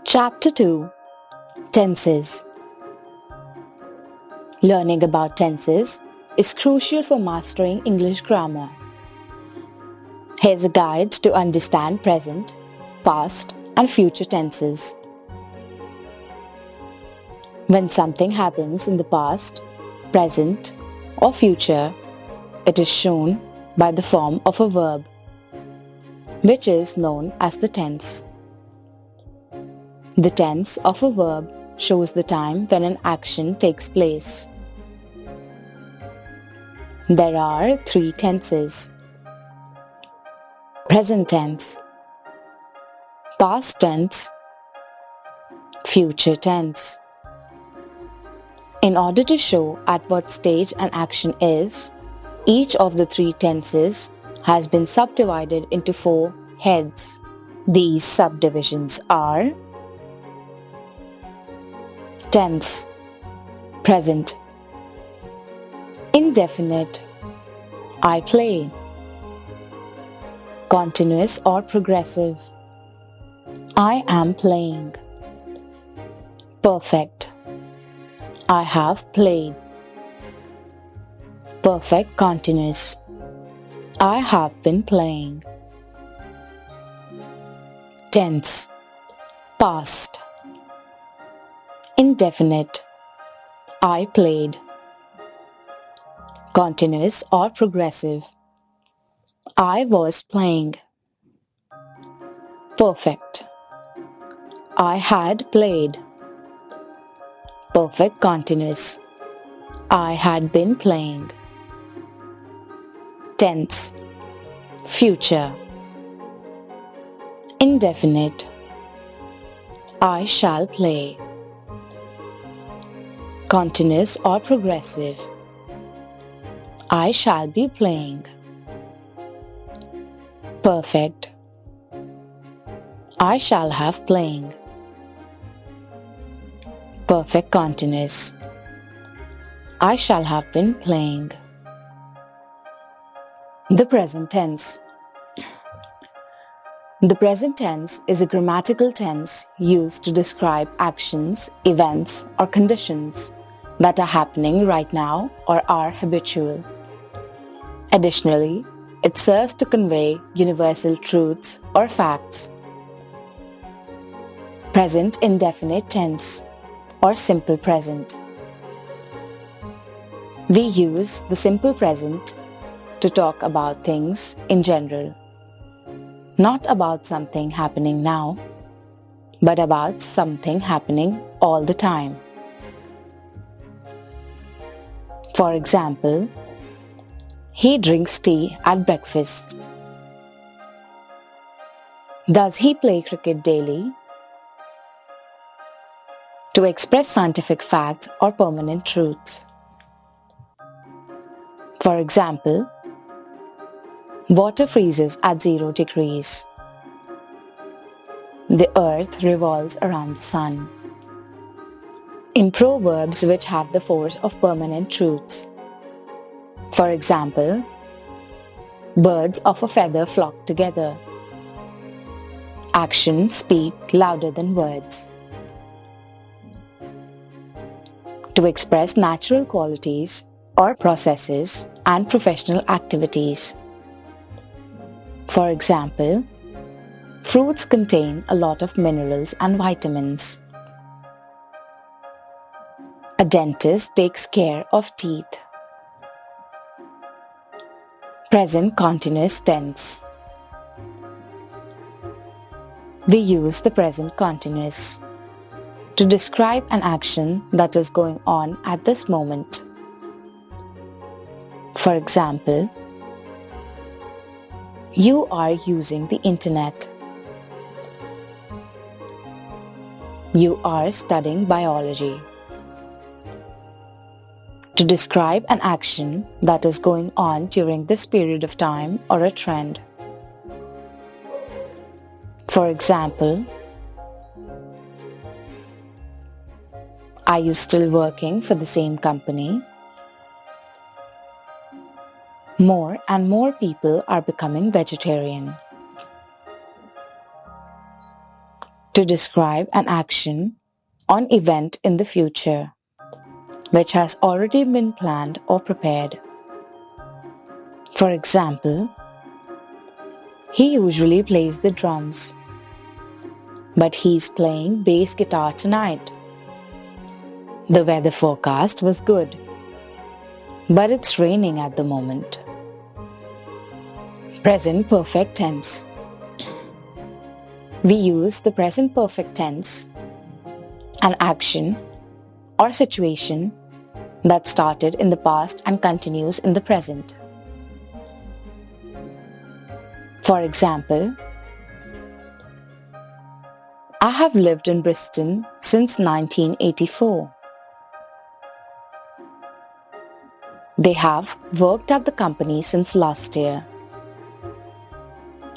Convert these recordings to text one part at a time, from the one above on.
Chapter 2 Tenses. Learning about tenses is crucial for mastering English grammar. Here's a guide to understand present, past, and future tenses. When something happens in the past, present, or future, it is shown by the form of a verb, which is known as the tense. The tense of a verb shows the time when an action takes place. There are three tenses: present tense, past tense, future tense. In order to show at what stage an action is, each of the three tenses has been subdivided into 4 heads. These subdivisions are tense, present, indefinite, I play, continuous or progressive, I am playing, perfect, I have played, perfect continuous, I have been playing. Tense, past, indefinite, I played, continuous or progressive, I was playing, perfect, I had played, perfect continuous, I had been playing. Tense, future, indefinite, I shall play, continuous or progressive, I shall be playing, perfect, I shall have playing, perfect continuous, I shall have been playing. The present tense. The present tense is a grammatical tense used to describe actions, events, or conditions that are happening right now or are habitual. Additionally, it serves to convey universal truths or facts. Present indefinite tense or simple present. We use the simple present to talk about things in general, not about something happening now, but about something happening all the time. For example, he drinks tea at breakfast. Does he play cricket daily? To express scientific facts or permanent truths. For example, water freezes at 0 degrees. The earth revolves around the sun. In proverbs which have the force of permanent truths. For example, birds of a feather flock together. Actions speak louder than words. To express natural qualities or processes and professional activities. For example, fruits contain a lot of minerals and vitamins. A dentist takes care of teeth. Present continuous tense. We use the present continuous to describe an action that is going on at this moment. For example, you are using the internet. You are studying biology. To describe an action that is going on during this period of time or a trend. For example, are you still working for the same company? More and more people are becoming vegetarian. to describe an action or event in the future which has already been planned or prepared. For example, he usually plays the drums, but he's playing bass guitar tonight. The weather forecast was good, but it's raining at the moment. Present perfect tense. We use the present perfect tense, an action or situation that started in the past and continues in the present. For example, I have lived in Bristol since 1984. They have worked at the company since last year.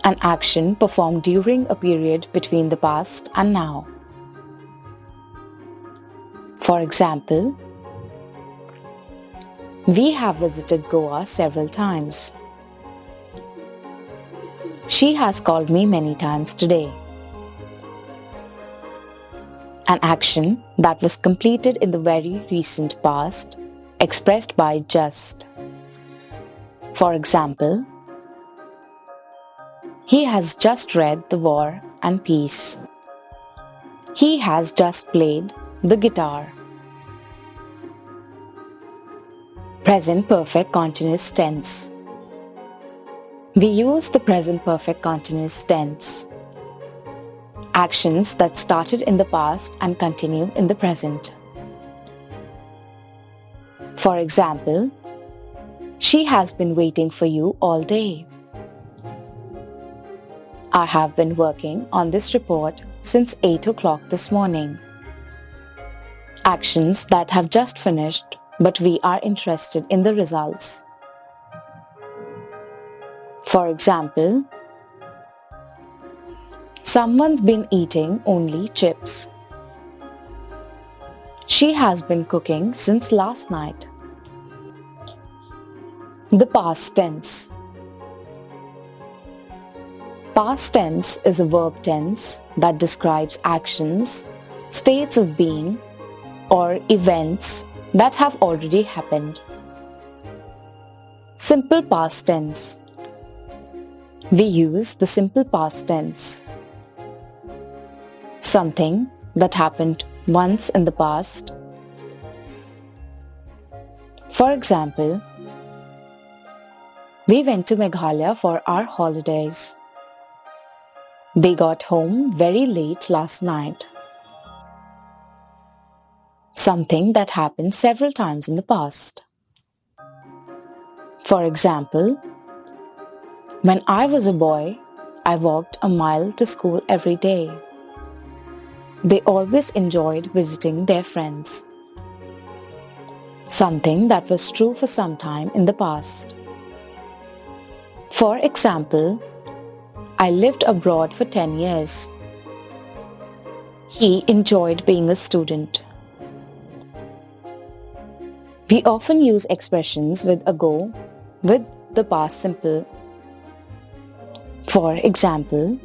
An action performed during a period between the past and now. For example, we have visited Goa several times. She has called me many times today. An action that was completed in the very recent past, expressed by just. For example, he has just read The War and Peace. He has just played the guitar. Present perfect continuous tense. We use the present perfect continuous tense. Actions that started in the past and continue in the present. For example, she has been waiting for you all day. I have been working on this report since 8 o'clock this morning. Actions that have just finished, but we are interested in the results. For example, someone's been eating only chips. She has been cooking since last night. The past tense. Past tense is a verb tense that describes actions, states of being, or events that have already happened. Simple past tense. We use the simple past tense. Something that happened once in the past. For example, we went to Meghalaya for our holidays. They got home very late last night. Something that happened several times in the past. For example, when I was a boy, I walked a mile to school every day. They always enjoyed visiting their friends. Something that was true for some time in the past. For example, I lived abroad for 10 years. He enjoyed being a student. We often use expressions with ago with the past simple. For example,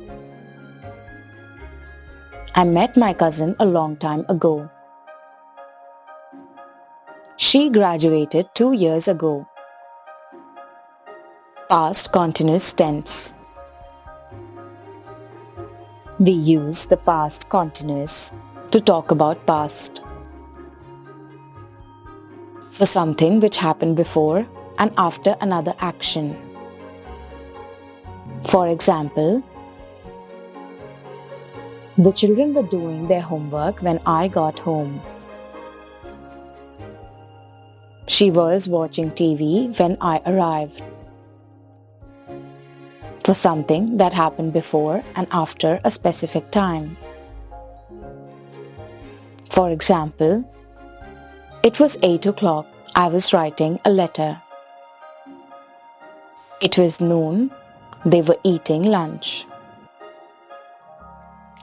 I met my cousin a long time ago. She graduated 2 years ago. Past continuous tense. We use the past continuous to talk about past. For something which happened before and after another action. For example, the children were doing their homework when I got home. She was watching TV when I arrived. For something that happened before and after a specific time. For example, it was 8 o'clock. I was writing a letter. It was noon. They were eating lunch.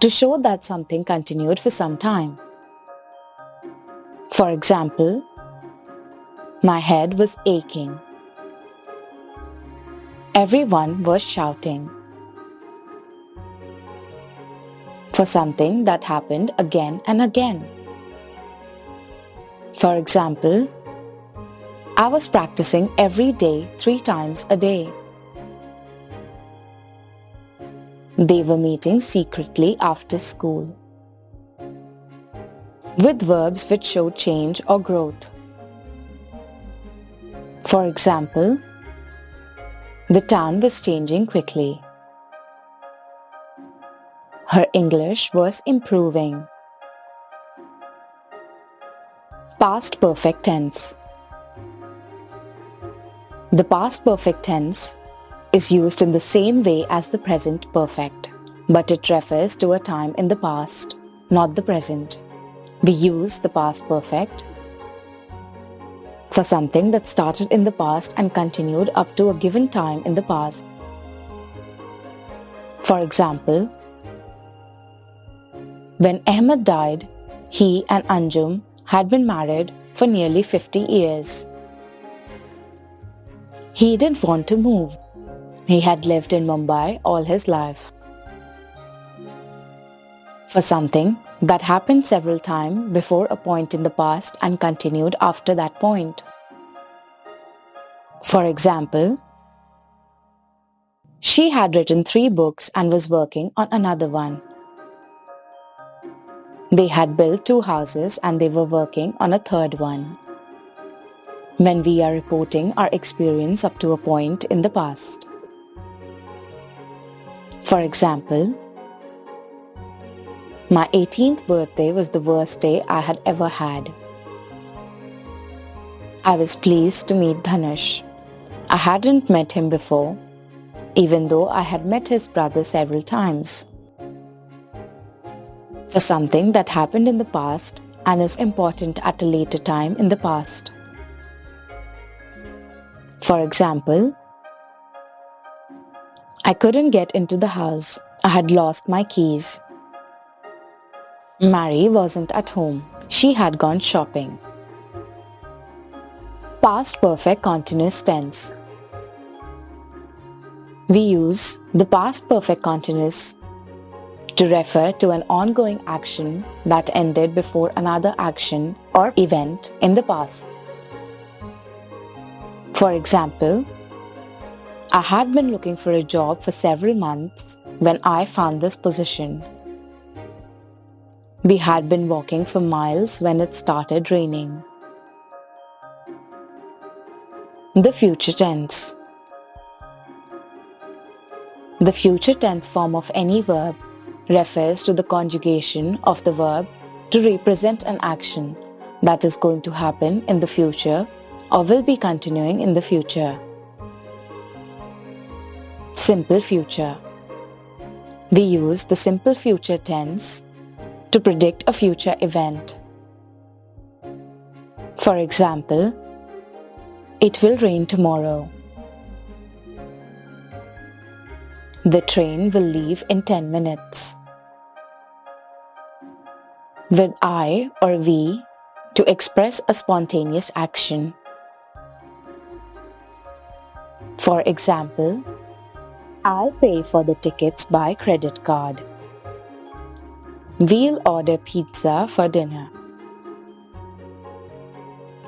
To show that something continued for some time. For example, my head was aching. Everyone was shouting. for something that happened again and again. For example, I was practicing every day 3 times a day. They were meeting secretly after school. With verbs which show change or growth. For example, the town was changing quickly. Her English was improving. Past perfect tense. The past perfect tense is used in the same way as the present perfect, but it refers to a time in the past, not the present. We use the past perfect for something that started in the past and continued up to a given time in the past. For example, when Ahmed died, he and Anjum had been married for nearly 50 years. He didn't want to move. He had lived in Mumbai all his life. For something that happened several times before a point in the past and continued after that point. For example, she had written 3 books and was working on another one. They had built 2 houses and they were working on a third one. When we are reporting our experience up to a point in the past. For example, my 18th birthday was the worst day I had ever had. I was pleased to meet Dhanush. I hadn't met him before, even though I had met his brother several times. For something that happened in the past and is important at a later time in the past. For example, I couldn't get into the house. I had lost my keys. Mary wasn't at home. She had gone shopping. Past perfect continuous tense. We use the past perfect continuous to refer to an ongoing action that ended before another action or event in the past. For example, I had been looking for a job for several months when I found this position. We had been walking for miles when it started raining. The future tense. The future tense form of any verb refers to the conjugation of the verb to represent an action that is going to happen in the future or will be continuing in the future. Simple future. We use the simple future tense to predict a future event. For example, it will rain tomorrow. The train will leave in 10 minutes. With I or we to express a spontaneous action. For example, I'll pay for the tickets by credit card. We'll order pizza for dinner.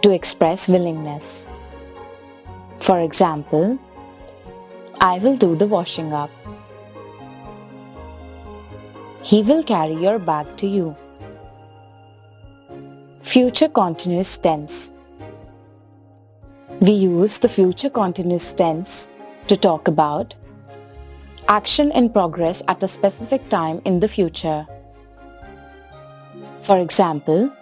To express willingness. For example, I will do the washing up. He will carry your bag to you. Future continuous tense. We use the future continuous tense to talk about action in progress at a specific time in the future. For example,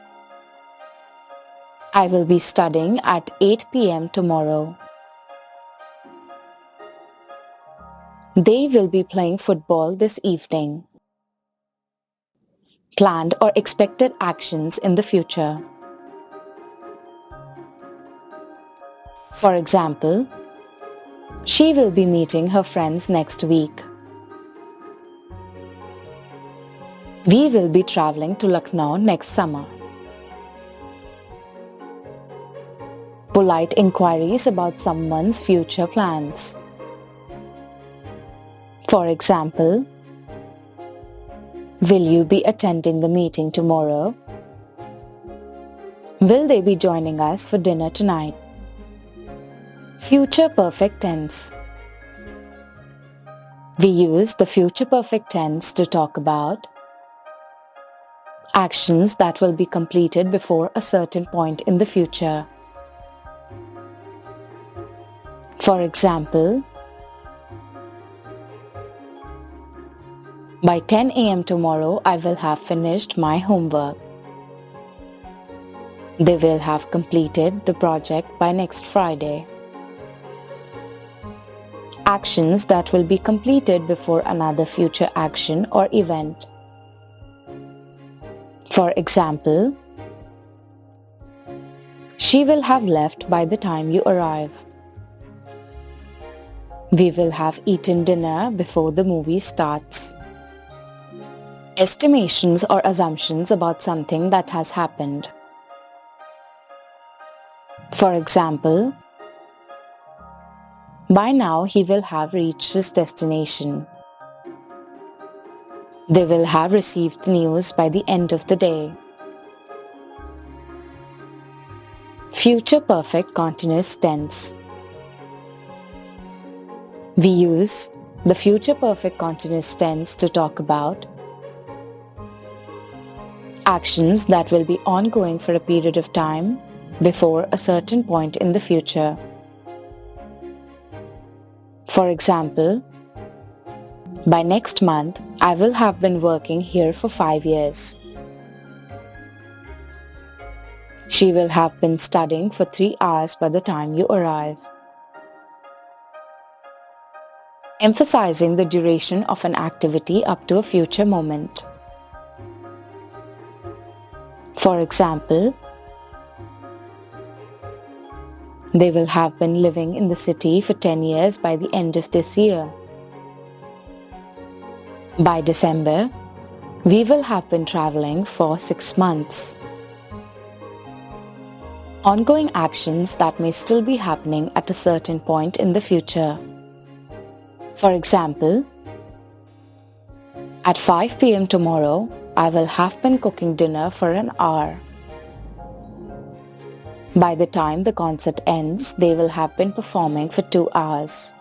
I will be studying at 8 p.m. tomorrow. They will be playing football this evening. Planned or expected actions in the future. For example, she will be meeting her friends next week. We will be traveling to Lucknow next summer. Polite inquiries about someone's future plans. For example, Will you be attending the meeting tomorrow? Will they be joining us for dinner tonight? Future perfect tense. We use the future perfect tense to talk about actions that will be completed before a certain point in the future. For example, by 10 a.m. tomorrow, I will have finished my homework. They will have completed the project by next Friday. Actions that will be completed before another future action or event. For example, she will have left by the time you arrive. We will have eaten dinner before the movie starts. Estimations or assumptions about something that has happened. For example, by now he will have reached his destination. They will have received the news by the end of the day. Future perfect continuous tense. We use the future perfect continuous tense to talk about actions that will be ongoing for a period of time before a certain point in the future. For example, by next month, I will have been working here for 5 years. She will have been studying for 3 hours by the time you arrive. Emphasizing the duration of an activity up to a future moment. For example, they will have been living in the city for 10 years by the end of this year. By December, we will have been traveling for 6 months. Ongoing actions that may still be happening at a certain point in the future. For example, at 5 p.m. tomorrow, I will have been cooking dinner for an hour. By the time the concert ends, they will have been performing for 2 hours.